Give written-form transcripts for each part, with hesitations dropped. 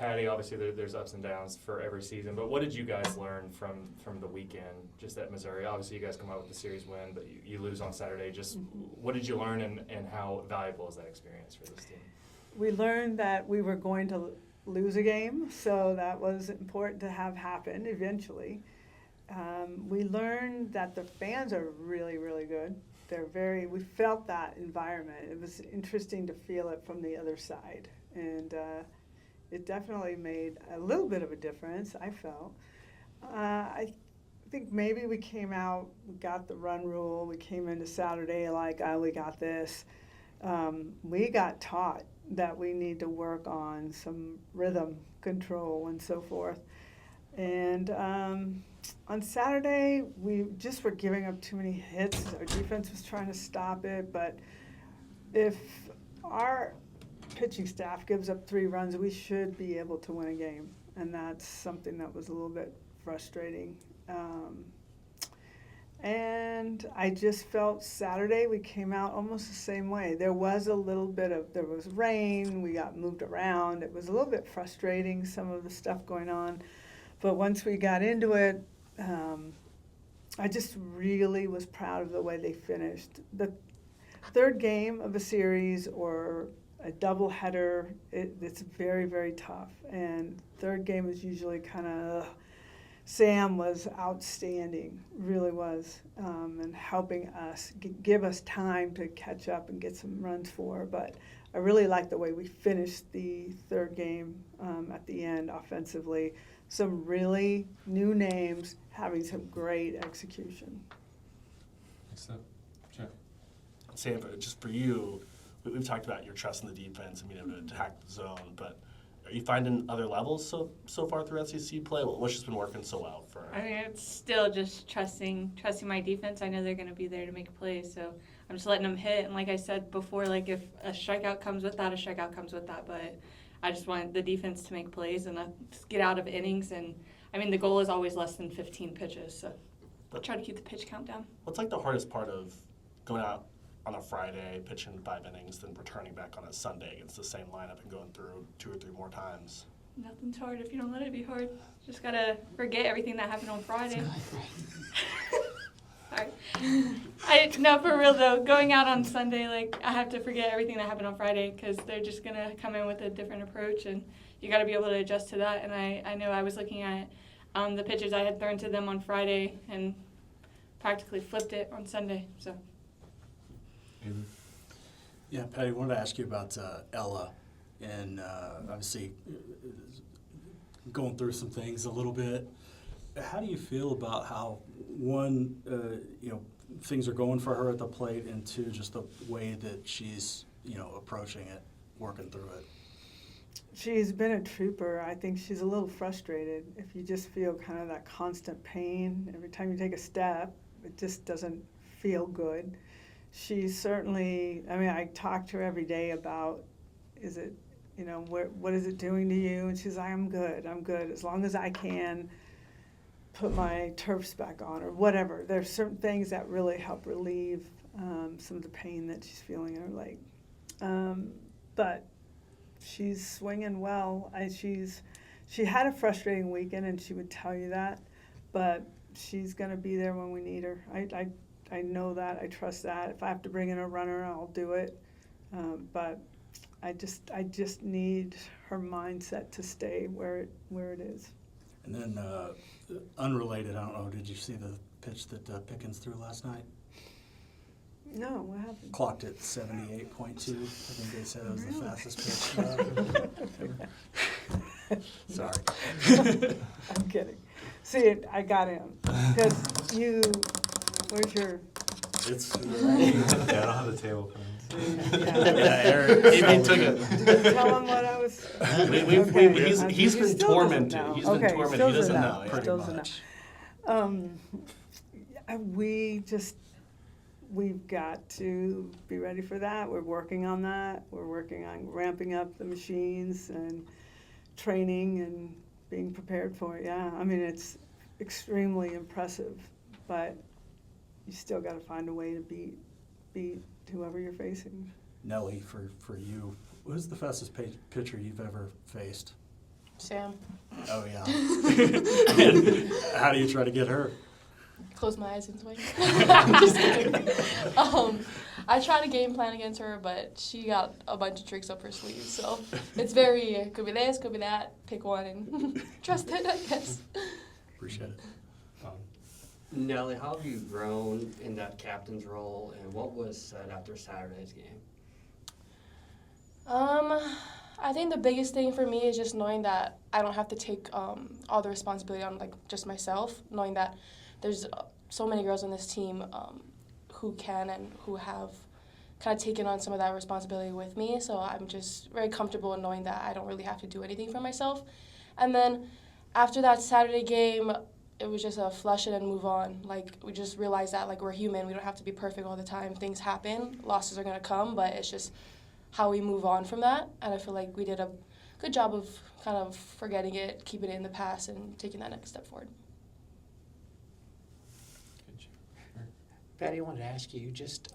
Patty, obviously there's ups and downs for every season, but what did you guys learn from the weekend, just at Missouri? Obviously, you guys come out with the series win, but you lose on Saturday. Just what did you learn, and how valuable is that experience for this team? We learned that we were going to lose a game, so that was important to have happen eventually. We learned that the fans are really, really good. We felt that environment. It was interesting to feel it from the other side. And it definitely made a little bit of a difference, I felt. I think maybe we came out, we got the run rule, we came into Saturday like, we got this. We got taught that we need to work on some rhythm control and so forth. And on Saturday, we just were giving up too many hits. Our defense was trying to stop it, but if our pitching staff gives up 3 runs, we should be able to win a game, and that's something that was a little bit frustrating. And I just felt Saturday we came out almost the same way. There was there was rain, we got moved around. It was a little bit frustrating, some of the stuff going on. But once we got into it, I just really was proud of the way they finished. The third game of a series or a doubleheader, it's very, very tough. And third game is usually kind of, Sam was outstanding, really was, and helping us, give us time to catch up and get some runs for. But I really like the way we finished the third game at the end offensively. Some really new names having some great execution. So, Jeff. Sam, just for you, we've talked about your trust in the defense and being able to attack the zone, but are you finding other levels so far through SEC play? What's just been working so well for? I mean, it's still just trusting my defense. I know they're going to be there to make plays, so I'm just letting them hit. And like I said before, like if a strikeout comes with that, a strikeout comes with that. But I just want the defense to make plays and just get out of innings. And I mean, the goal is always less than 15 pitches, so I'll try to keep the pitch count down. What's like the hardest part of going out on a Friday, pitching 5 innings, then returning back on a Sunday against the same lineup and going through 2 or 3 more times? Nothing's hard if you don't let it be hard. Just gotta forget everything that happened on Friday. Sorry. No, for real though, going out on Sunday, like I have to forget everything that happened on Friday because they're just gonna come in with a different approach, and you got to be able to adjust to that. And I know I was looking at the pitches I had thrown to them on Friday and practically flipped it on Sunday. So. Yeah, Patty, I wanted to ask you about Ella, and obviously going through some things a little bit. How do you feel about how, one, things are going for her at the plate, and 2, just the way that she's, approaching it, working through it? She's been a trooper. I think she's a little frustrated. If you just feel kind of that constant pain every time you take a step, it just doesn't feel good. She's certainly, I talk to her every day about, what is it doing to you? And she's like, I'm good. As long as I can put my turfs back on or whatever. There's certain things that really help relieve some of the pain that she's feeling in her leg. But she's swinging well. She had a frustrating weekend, and she would tell you that, but she's going to be there when we need her. I know that. I trust that. If I have to bring in a runner, I'll do it. But I just need her mindset to stay where it is. And then, unrelated, I don't know, did you see the pitch that Pickens threw last night? No, what happened? Clocked at 78.2. I think they said it was the fastest pitch. Sorry. I'm kidding. See, I got him. Because where's your... It's I don't have the table pens. Eric, he took it. Did you tell him what I was... He's been tormented. He's been tormented. He doesn't know. Pretty much. We've got to be ready for that. We're working on that. We're working on ramping up the machines and training and being prepared for it. Yeah, it's extremely impressive, but you still got to find a way to beat whoever you're facing. Nelly, for you, who's the fastest pitcher you've ever faced? Sam. Oh, yeah. And how do you try to get her? Close my eyes and swing. I'm just kidding. I tried to game plan against her, but she got a bunch of tricks up her sleeve. So it's very, could be this, could be that. Pick one and trust it, I guess. Appreciate it. Nelly, how have you grown in that captain's role, and what was said after Saturday's game? I think the biggest thing for me is just knowing that I don't have to take all the responsibility on like just myself. Knowing that there's so many girls on this team who can and who have kind of taken on some of that responsibility with me. So I'm just very comfortable in knowing that I don't really have to do anything for myself. And then after that Saturday game, it was just a flush it and move on. Like, we just realized that, like, we're human. We don't have to be perfect all the time. Things happen. Losses are going to come, but it's just how we move on from that. And I feel like we did a good job of kind of forgetting it, keeping it in the past, and taking that next step forward. Patty, I wanted to ask you, just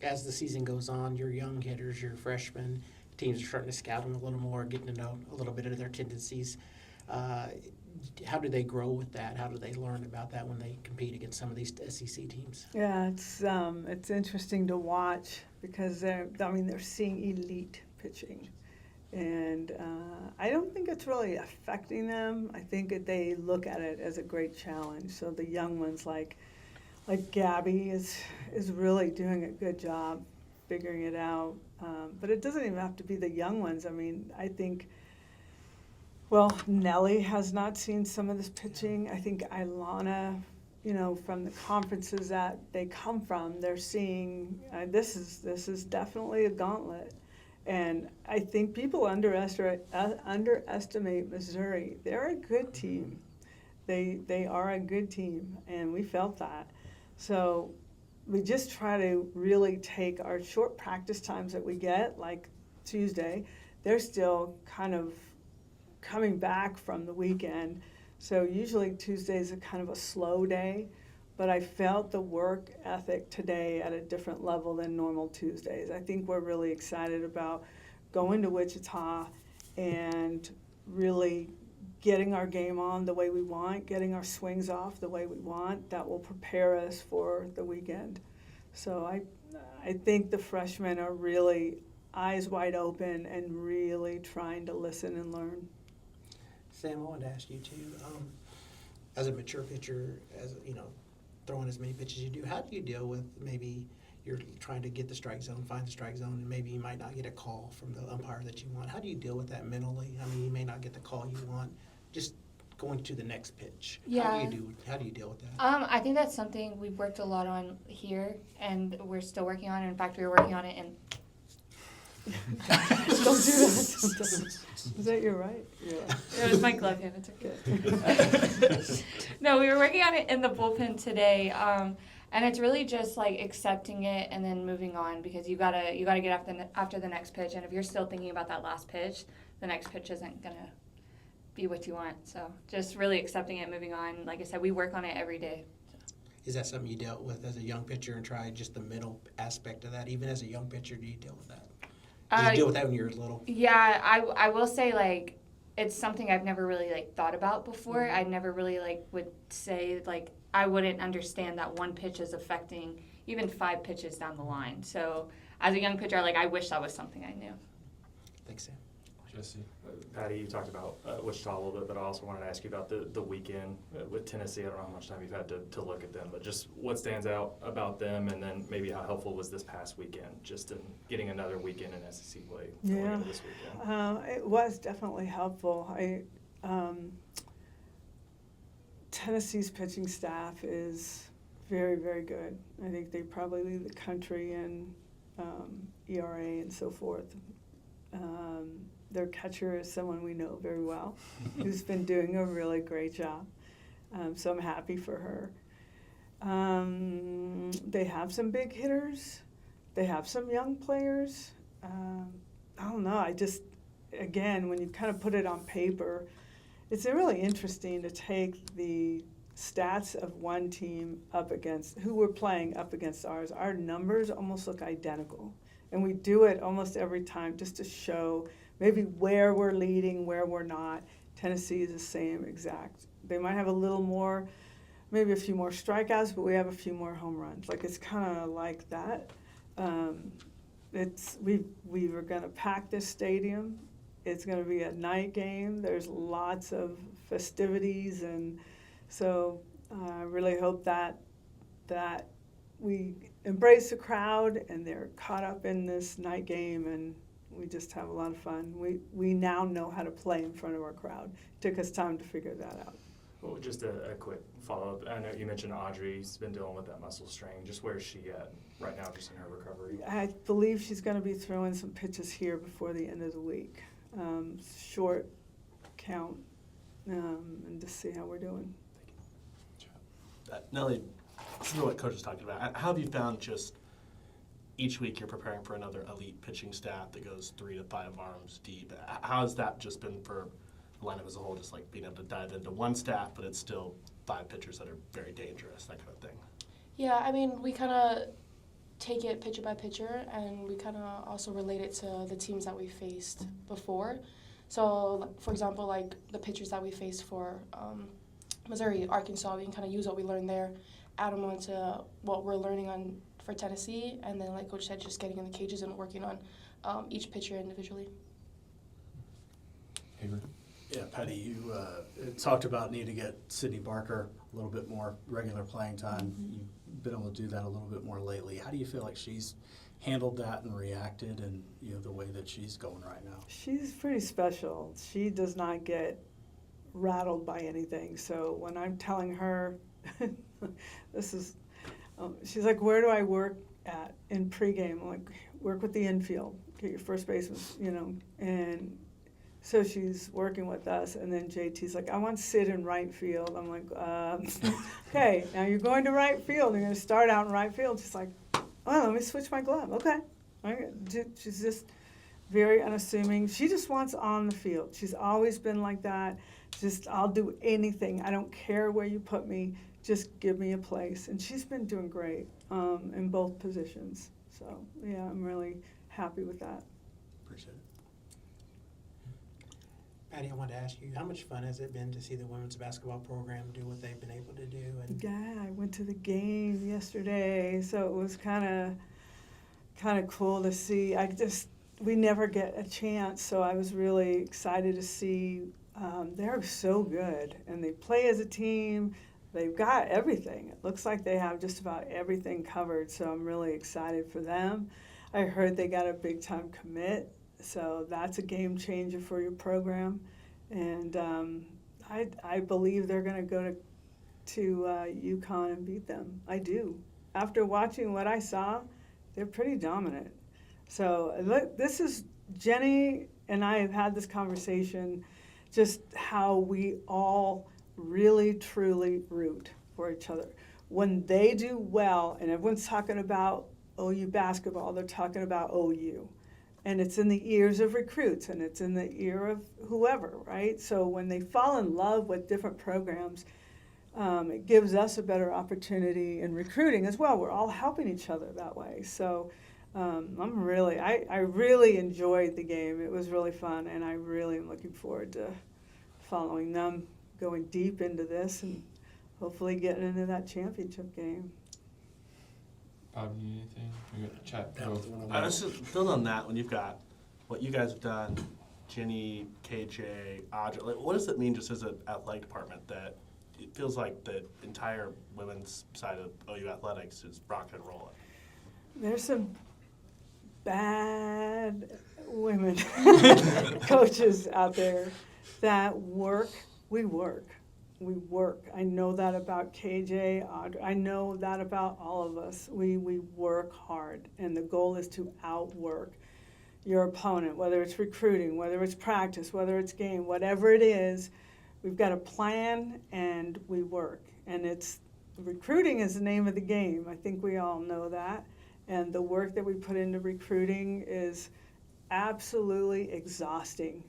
as the season goes on, your young hitters, your freshmen, teams are starting to scout them a little more, getting to know a little bit of their tendencies. How do they grow with that? How do they learn about that when they compete against some of these SEC teams? Yeah, it's interesting to watch because they're seeing elite pitching, and I don't think it's really affecting them. I think that they look at it as a great challenge. So the young ones like Gabby is really doing a good job figuring it out. But it doesn't even have to be the young ones. I mean, I think. Well, Nelly has not seen some of this pitching. I think Ilana, from the conferences that they come from, they're seeing this is definitely a gauntlet. And I think people underestimate Missouri. They're a good team. They are a good team, and we felt that. So we just try to really take our short practice times that we get, like Tuesday. They're still kind of coming back from the weekend. So usually Tuesdays are kind of a slow day, but I felt the work ethic today at a different level than normal Tuesdays. I think we're really excited about going to Wichita and really getting our game on the way we want, getting our swings off the way we want. That will prepare us for the weekend. So I think the freshmen are really eyes wide open and really trying to listen and learn. Sam, I wanted to ask you too, as a mature pitcher, throwing as many pitches as you do, how do you deal with maybe you're trying to get the strike zone, find the strike zone, and maybe you might not get a call from the umpire that you want? How do you deal with that mentally? I mean, you may not get the call you want, just going to the next pitch. Yeah. How do you deal with that? I think that's something we've worked a lot on here, and we're still working on it. In fact, we were working on it in Don't do that sometimes. Is that your right? Yeah. It was my glove hand. It's okay. No, we were working on it in the bullpen today, and it's really just like accepting it and then moving on, because you gotta get after the next pitch. And if you're still thinking about that last pitch, the next pitch isn't gonna be what you want. So just really accepting it, moving on. Like I said, we work on it every day. Is that something you dealt with as a young pitcher and tried just the mental aspect of that? Even as a young pitcher, do you deal with that? Did you deal with that when you were little? Yeah, I will say, like, it's something I've never really, like, thought about before. Mm-hmm. I never really, like, would say, like, I wouldn't understand that one pitch is affecting even 5 pitches down the line. So as a young pitcher, like, I wish that was something I knew. Thanks, Sam. Jesse. Patty, you talked about Wichita a little bit, but I also wanted to ask you about the weekend with Tennessee. I don't know how much time you've had to look at them, but just what stands out about them, and then maybe how helpful was this past weekend, just in getting another weekend in SEC play going into this weekend? It was definitely helpful. Tennessee's pitching staff is very, very good. I think they probably lead the country in ERA and so forth. Their catcher is someone we know very well, who's been doing a really great job. So I'm happy for her. They have some big hitters. They have some young players. I don't know. Again, when you kind of put it on paper, it's really interesting to take the stats of one team who we're playing up against ours. Our numbers almost look identical. And we do it almost every time just to show maybe where we're leading, where we're not. Tennessee is the same exact. They might have a little more, maybe a few more strikeouts, but we have a few more home runs. Like, it's kind of like that. We were going to pack this stadium. It's going to be a night game. There's lots of festivities, and so I really hope that we embrace the crowd and they're caught up in this night game, and we just have a lot of fun. We now know how to play in front of our crowd. It took us time to figure that out. Well, just a quick follow-up. I know you mentioned Audrey's been dealing with that muscle strain. Just where is she at right now, just in her recovery? I believe she's going to be throwing some pitches here before the end of the week. Short count, and just see how we're doing. Nelly, this is what Coach was talking about. How have you found just each week you're preparing for another elite pitching staff that goes 3 to 5 arms deep? How has that just been for the lineup as a whole, just like being able to dive into one staff, but it's still 5 pitchers that are very dangerous, that kind of thing? Yeah, I mean, we kind of take it pitcher by pitcher, and we kind of also relate it to the teams that we faced before. So, for example, like the pitchers that we faced for Missouri, Arkansas, we can kind of use what we learned there, add them onto what we're learning on for Tennessee, and then, like Coach said, just getting in the cages and working on each pitcher individually. Avery? Yeah, Patty, you talked about needing to get Sydney Barker a little bit more regular playing time. You've been able to do that a little bit more lately. How do you feel like she's handled that and reacted, and the way that she's going right now? She's pretty special. She does not get rattled by anything. So when I'm telling her, she's like, where do I work at in pregame? I'm like, work with the infield, get your first baseman, and so she's working with us, and then JT's like, I want Sid in right field. I'm like, okay, now you're going to right field. You're going to start out in right field. She's like, oh, let me switch my glove. Okay. She's just very unassuming. She just wants on the field. She's always been like that. Just, I'll do anything. I don't care where you put me. Just give me a place. And she's been doing great in both positions. So, yeah, I'm really happy with that. Appreciate it. Patty, I wanted to ask you, how much fun has it been to see the women's basketball program do what they've been able to do? And Yeah, I went to the game yesterday, so it was kind of cool to see. We never get a chance, so I was really excited to see. They're so good, and they play as a team. They've got everything. It looks like they have just about everything covered, so I'm really excited for them. I heard they got a big-time commit, so that's a game changer for your program. And I believe they're going to go to UConn and beat them. I do. After watching what I saw, they're pretty dominant. So this is, Jenny and I have had this conversation, just how we all really, truly root for each other. When they do well, and everyone's talking about OU basketball, they're talking about OU. And it's in the ears of recruits, and it's in the ear of whoever, right? So when they fall in love with different programs, it gives us a better opportunity in recruiting as well. We're all helping each other that way. So I really enjoyed the game. It was really fun, and I really am looking forward to following them, going deep into this, and hopefully getting into that championship game. Bob, you need anything? We got chat. I was just building on that. When you've got what you guys have done, Jenny, KJ, Audrey, like, what does it mean just as an athletic department that it feels like the entire women's side of OU athletics is rocking and rolling? There's some bad women coaches out there that work. We work. I know that about KJ, Audrey. I know that about all of us. We work hard, and the goal is to outwork your opponent, whether it's recruiting, whether it's practice, whether it's game, whatever it is. We've got a plan, and we work. And recruiting is the name of the game. I think we all know that. And the work that we put into recruiting is absolutely exhausting.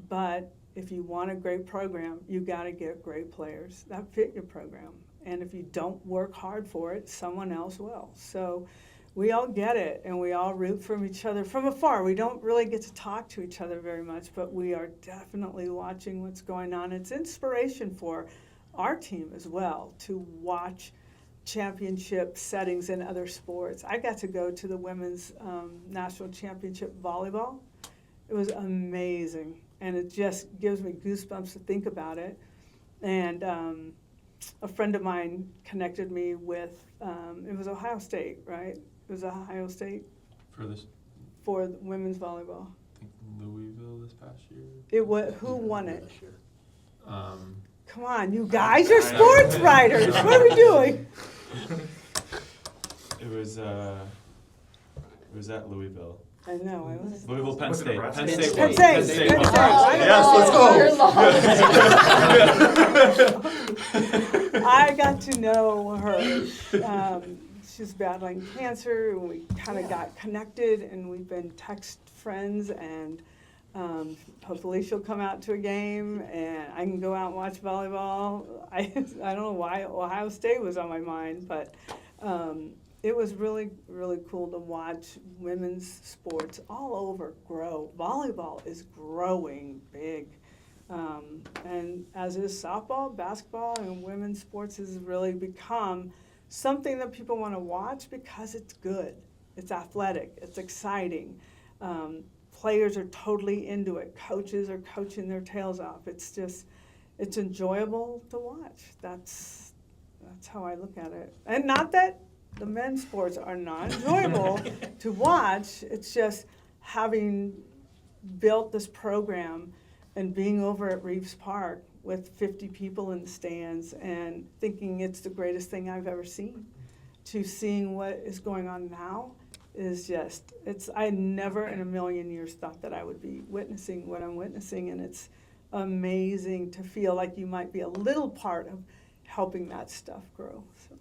But if you want a great program, you got to get great players that fit your program. And if you don't work hard for it, someone else will. So we all get it, and we all root for each other from afar. We don't really get to talk to each other very much, but we are definitely watching what's going on. It's inspiration for our team as well to watch championship settings in other sports. I got to go to the women's national championship volleyball. It was amazing, and it just gives me goosebumps to think about it. And a friend of mine connected me with, it was Ohio State, right? It was Ohio State For this, for the women's volleyball. I think Louisville this past year. It was, who won it? This year. Come on, you guys are sports writers. What are we doing? It was at Louisville. I know. I was. Louisville, Penn Was it State. Nebraska? Penn State. Penn won. State. Penn State. Penn won. State. Yes, let's go. I got to know her. She's battling cancer, and we kind of got connected, and we've been text friends, and hopefully she'll come out to a game, and I can go out and watch volleyball. I don't know why Ohio State was on my mind, but it was really, really cool to watch women's sports all over grow. Volleyball is growing big. And as is softball, basketball, and women's sports has really become something that people want to watch because it's good. It's athletic. It's exciting. Players are totally into it. Coaches are coaching their tails off. It's just, it's enjoyable to watch. That's how I look at it. And not that the men's sports are not enjoyable to watch. It's just having built this program and being over at Reeves Park with 50 people in the stands and thinking it's the greatest thing I've ever seen, to seeing what is going on now is just, I never in a million years thought that I would be witnessing what I'm witnessing, and it's amazing to feel like you might be a little part of helping that stuff grow. So.